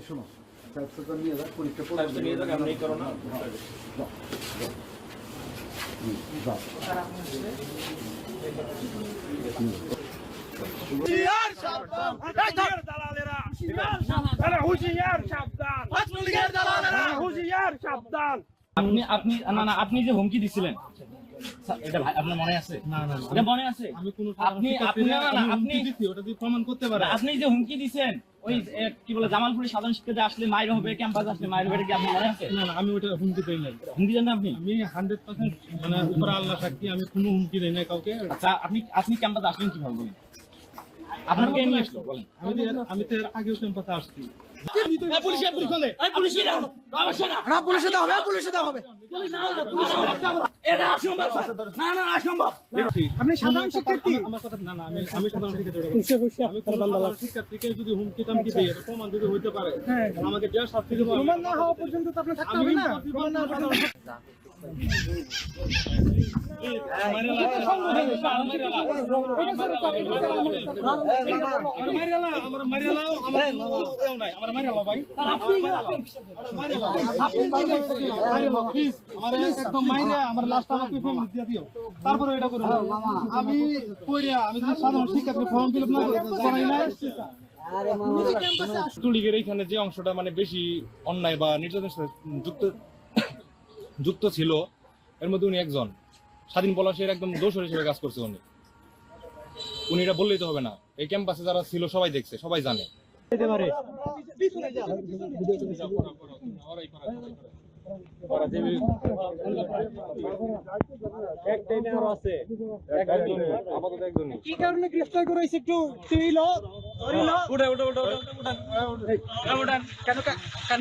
শোনো সাহেবটা নিয়ে যাক পরীক্ষা করে নিয়ে যাক আমরাই করো না হুশিয়ার সাবধান দালালেরা হুশিয়ার সাবধান হুশিয়ার সাবধান আপনি না আপনি যে হুমকি দিছিলেন এটা ভাই আপনার মনে আছে? না এটা মনে আছে? আমি কোন আপনি দিছি ওটা যদি প্রমাণ করতে পারে আপনি যে হুমকি দিছেন ওই কি বলে জামালপুরে সাধারণ শিক্ষার্থী আসলে মাইর হবে ক্যাম্পাস আসলে মাইর হবে কি আপনি মনে আছে? না আমি ওটা হুমকি দেই নাই। হুমকি দেন না আপনি? আমি 100% মানে উপরে আল্লাহ সাক্ষী আমি কোনো হুমকি দেই নাই কাউকে। আচ্ছা আপনি ক্যাম্পাসে আসলেন কিভাবে বলেন? আপনার কে নিয়ে আসলো বলেন? আমি তো এর আগেও ক্যাম্পাসে আসছি। আপনি সাধারণ শিক্ষার্থী আমার কথা না আমি সাধারণ শিক্ষার্থীকে যদি হুমকি টামকি দিই এটা প্রমাণ যদি হইতে পারে আমাকে যে শাস্তি দেবো প্রমাণ না হওয়া পর্যন্ত তো আপনি থাকতে হবে না প্রমাণ না হওয়া পর্যন্ত তারপরে এটা করে আমি সাধারণ শিক্ষার্থী ফর্ম ফিল আপ না করাই না লীগের এইখানে যে অংশটা মানে বেশি অন্যায় বা নির্যাতনের সাথে যুক্ত ছিল এর মধ্যে উনি একজন স্বাধীন পলাশের একদম দোষর হিসেবে কাজ করছে উনি এটা বললেই তো হবে না। এই ক্যাম্পাসে যারা ছিল সবাই দেখছে, সবাই জানে। কি কারণে গ্রেফতার করা হয়েছে একটু কেন